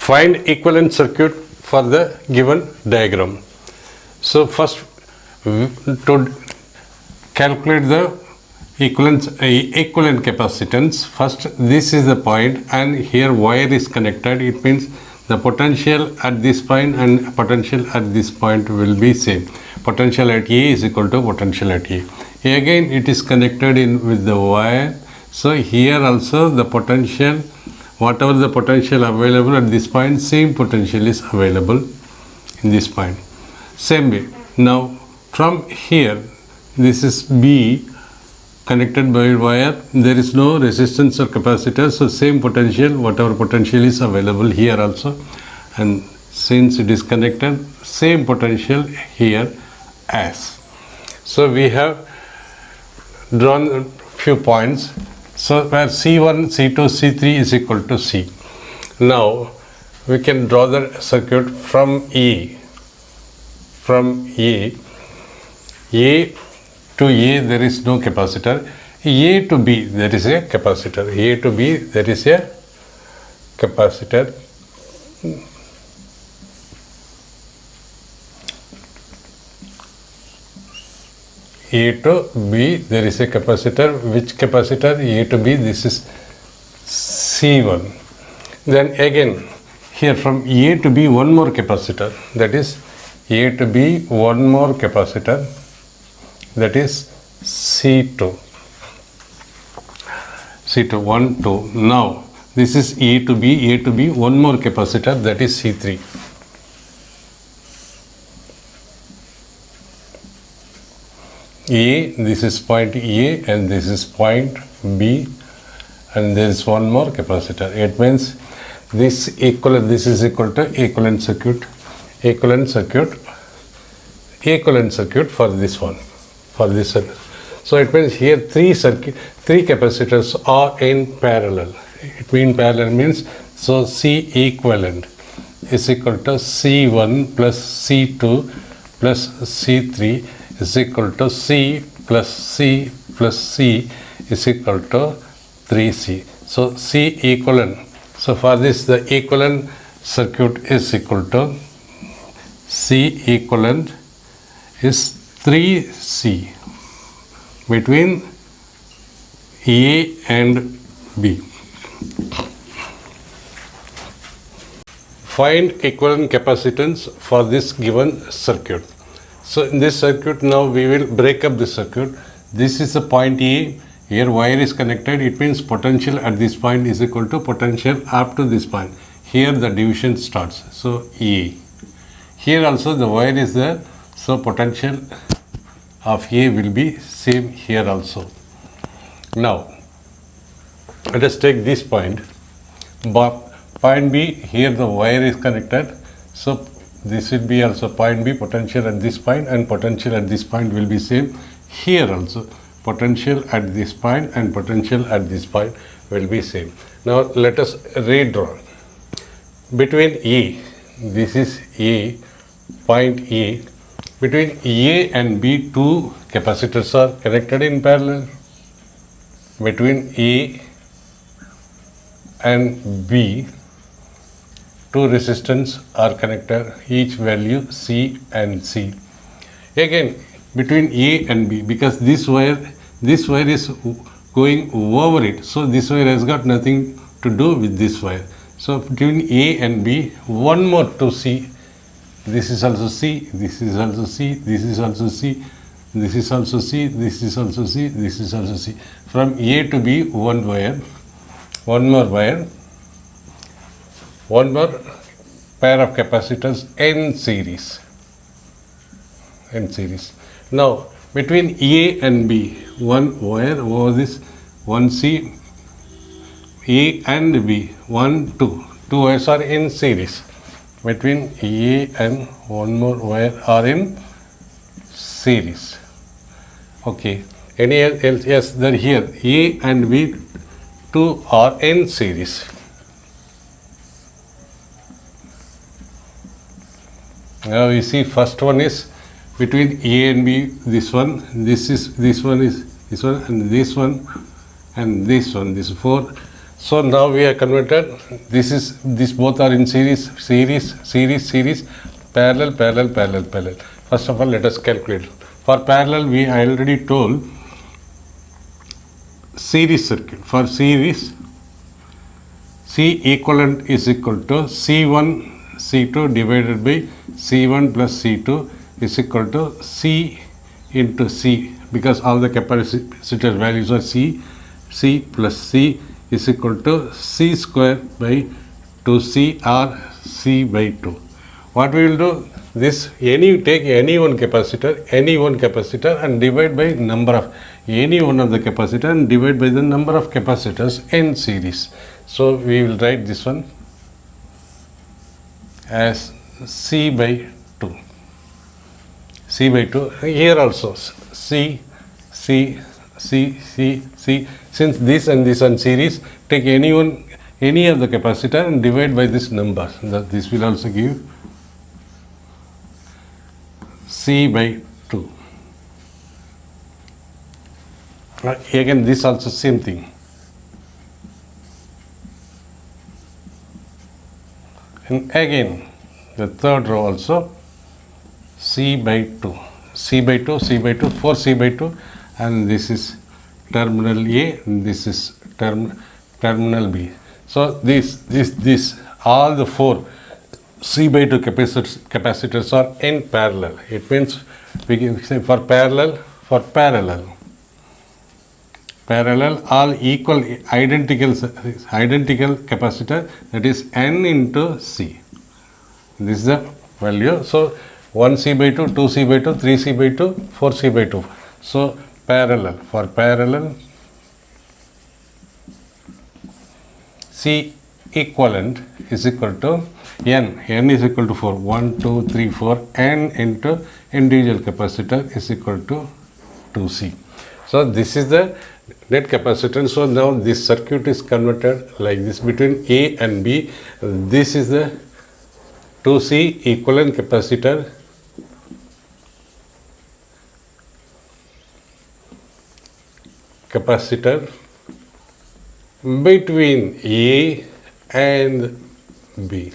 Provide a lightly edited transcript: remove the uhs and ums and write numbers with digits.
Find equivalent circuit for the given diagram. So first, to calculate the equivalent capacitance, first this is the point and here wire is connected. It means the potential at this point and potential at this point will be same. Potential at A is equal to potential at A. Again it is connected in with the wire. So here also the potential, whatever the potential available at this point, same potential is available in this point. Same way. Now from here, this is B connected by wire. There is no resistance or capacitor, so same potential, whatever potential is available here also. And since it is connected, same potential here as. So we have drawn a few points. So where C1, C2, C3 is equal to C. Now we can draw the circuit from E. From A to A there is no capacitor. A to B there is a capacitor. A to B there is a capacitor. A to B there is a capacitor. Which capacitor? A to B, this is C1. Then again here from A to B one more capacitor, that is A to B one more capacitor, that is C2. C2 1 2. Now this is A to B one more capacitor, that is C3. A, this is point A and this is point B, and there is one more capacitor. It means this is equal to equivalent circuit for this one, for this one. So it means here three capacitors are in parallel. It means parallel means, so C equivalent is equal to C1 plus C2 plus C3 is equal to C plus C plus C is equal to 3C. So C equivalent. So for this the equivalent circuit is equal to C equivalent is 3C between A and B. Find equivalent capacitance for this given circuit. So in this circuit now we will break up the circuit. This is the point A. Here wire is connected. It means potential at this point is equal to potential up to this point. Here the division starts. So A. Here also the wire is there. So potential of A will be same here also. Now let us take this point. Point B, here the wire is connected. So this will be also point B, potential at this point and potential at this point will be same. Here also potential at this point and potential at this point will be same. Now let us redraw. Between A, this is A, point A. Between A and B, two capacitors are connected in parallel. Between A and B, two resistance are connected, each value C and C. Again between A and B, because this wire is going over it, so this wire has got nothing to do with this wire. So between A and B, one more to C. This is also C, this is also C, this is also C, this is also C, this is also C, this is also C. From A to B, one wire, one more wire, one more pair of capacitors in series. Now between A and B, one wire over this, one C, A and B, 1 2 wires are in series. Between A and one more wire are in series. Okay. Any else? Yes, they're here. A and B, two are in series. Now you see first one is between A and B, this one, this one, and this one, and this one, this is 4. So now we are converted. This both are in series, parallel. First of all, let us calculate. For parallel, I already told series circuit. For series, C equivalent is equal to C1 C2 divided by C1 plus C2 is equal to C into C, because all the capacitor values are C plus C is equal to C square by 2C or C by 2. What we will do, take any one capacitor and divide by number of any one of the capacitor and divide by the number of capacitors in series. So we will write this one as C by 2. C by 2. Here also C. Since this and this are series, take any of the capacitor and divide by this number. This will also give C by 2. Again, this also same thing. And again, the third row also C by 2, 4 C by 2, and this is terminal A, and this is terminal B. So this all the 4 C by 2 capacitors are in parallel. It means we can say for parallel all equal identical capacitor, that is N into C. This is the value. So 1 C by 2, 2 C by 2, 3 C by 2, 4 C by 2. So for parallel C equivalent is equal to N is equal to 4, 1, 2, 3, 4, N into individual capacitor is equal to 2C. So this is the net capacitance. So now this circuit is converted like this between A and B. This is the 2C equivalent capacitor between A and B.